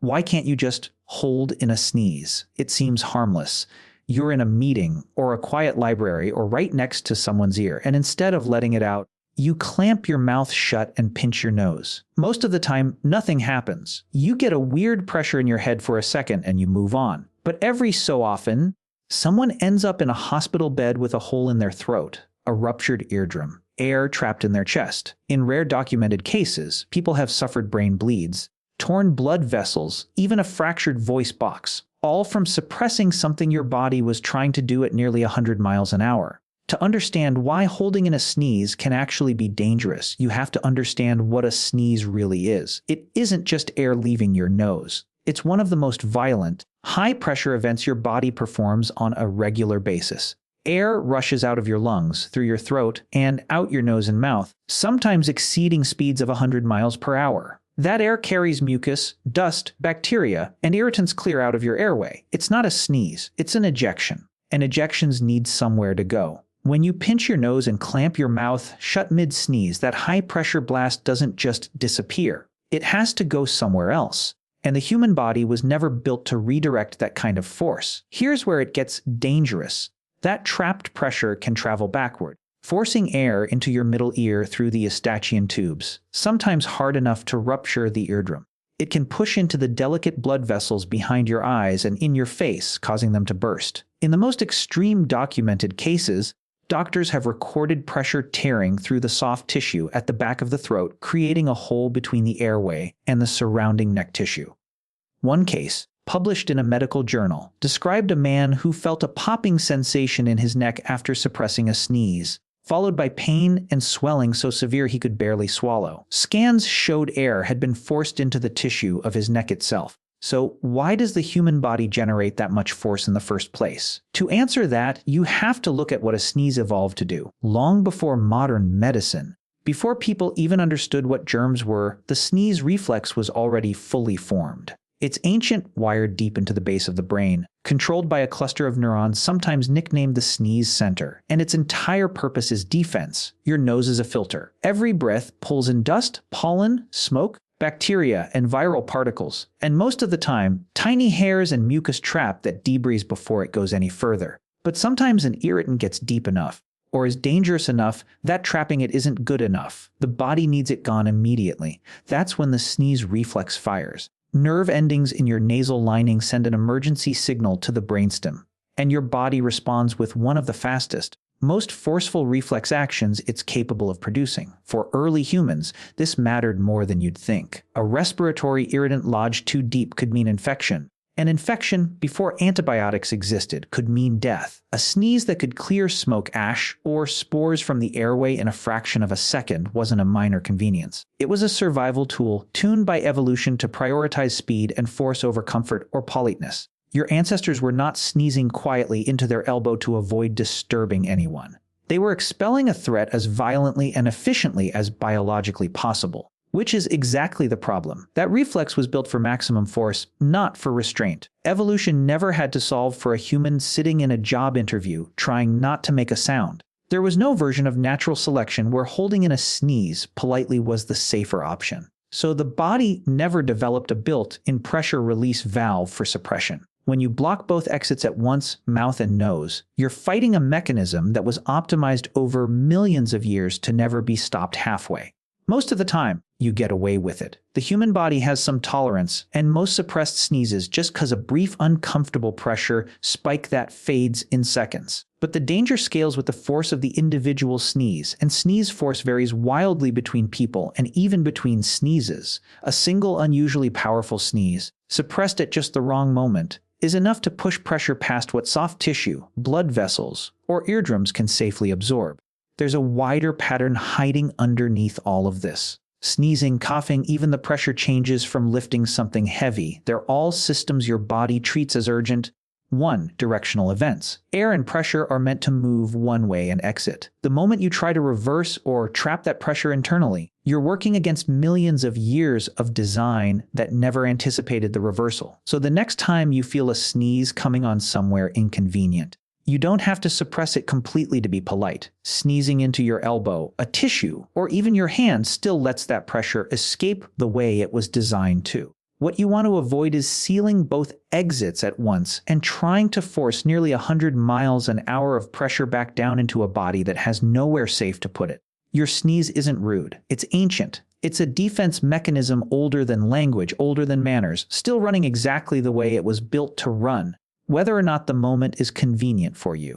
Why can't you just hold in a sneeze? It seems harmless. You're in a meeting or a quiet library or right next to someone's ear, and instead of letting it out, you clamp your mouth shut and pinch your nose. Most of the time, nothing happens. You get a weird pressure in your head for a second and you move on. But every so often, someone ends up in a hospital bed with a hole in their throat, a ruptured eardrum, air trapped in their chest. In rare documented cases, people have suffered brain bleeds, torn blood vessels, even a fractured voice box, all from suppressing something your body was trying to do at nearly 100 miles an hour. To understand why holding in a sneeze can actually be dangerous, you have to understand what a sneeze really is. It isn't just air leaving your nose. It's one of the most violent, high-pressure events your body performs on a regular basis. Air rushes out of your lungs, through your throat, and out your nose and mouth, sometimes exceeding speeds of 100 miles per hour. That air carries mucus, dust, bacteria, and irritants clear out of your airway. It's not a sneeze, it's an ejection. And ejections need somewhere to go. When you pinch your nose and clamp your mouth shut mid-sneeze, that high-pressure blast doesn't just disappear. It has to go somewhere else. And the human body was never built to redirect that kind of force. Here's where it gets dangerous. That trapped pressure can travel backward, forcing air into your middle ear through the eustachian tubes, sometimes hard enough to rupture the eardrum. It can push into the delicate blood vessels behind your eyes and in your face, causing them to burst. In the most extreme documented cases, doctors have recorded pressure tearing through the soft tissue at the back of the throat, creating a hole between the airway and the surrounding neck tissue. One case, published in a medical journal, described a man who felt a popping sensation in his neck after suppressing a sneeze, followed by pain and swelling so severe he could barely swallow. Scans showed air had been forced into the tissue of his neck itself. So why does the human body generate that much force in the first place? To answer that, you have to look at what a sneeze evolved to do. Long before modern medicine, before people even understood what germs were, the sneeze reflex was already fully formed. It's ancient, wired deep into the base of the brain, controlled by a cluster of neurons sometimes nicknamed the sneeze center, and its entire purpose is defense. Your nose is a filter. Every breath pulls in dust, pollen, smoke, bacteria, and viral particles, and most of the time, tiny hairs and mucus trap that debreathes before it goes any further. But sometimes an irritant gets deep enough, or is dangerous enough that trapping it isn't good enough. The body needs it gone immediately. That's when the sneeze reflex fires. Nerve endings in your nasal lining send an emergency signal to the brainstem, and your body responds with one of the fastest, most forceful reflex actions it's capable of producing. For early humans, this mattered more than you'd think. A respiratory irritant lodged too deep could mean infection. An infection, before antibiotics existed, could mean death. A sneeze that could clear smoke ash or spores from the airway in a fraction of a second wasn't a minor convenience. It was a survival tool tuned by evolution to prioritize speed and force over comfort or politeness. Your ancestors were not sneezing quietly into their elbow to avoid disturbing anyone. They were expelling a threat as violently and efficiently as biologically possible, which is exactly the problem. That reflex was built for maximum force, not for restraint. Evolution never had to solve for a human sitting in a job interview trying not to make a sound. There was no version of natural selection where holding in a sneeze politely was the safer option. So the body never developed a built-in pressure release valve for suppression. When you block both exits at once, mouth and nose, you're fighting a mechanism that was optimized over millions of years to never be stopped halfway. Most of the time, you get away with it. The human body has some tolerance, and most suppressed sneezes just cause a brief uncomfortable pressure spike that fades in seconds. But the danger scales with the force of the individual sneeze, and sneeze force varies wildly between people and even between sneezes. A single unusually powerful sneeze, suppressed at just the wrong moment, is enough to push pressure past what soft tissue, blood vessels, or eardrums can safely absorb. There's a wider pattern hiding underneath all of this. Sneezing, coughing, even the pressure changes from lifting something heavy. They're all systems your body treats as urgent. 1. Directional events. Air and pressure are meant to move one way and exit. The moment you try to reverse or trap that pressure internally, you're working against millions of years of design that never anticipated the reversal. So the next time you feel a sneeze coming on somewhere inconvenient, you don't have to suppress it completely to be polite. Sneezing into your elbow, a tissue, or even your hand still lets that pressure escape the way it was designed to. What you want to avoid is sealing both exits at once and trying to force nearly 100 miles an hour of pressure back down into a body that has nowhere safe to put it. Your sneeze isn't rude. It's ancient. It's a defense mechanism older than language, older than manners, still running exactly the way it was built to run, whether or not the moment is convenient for you.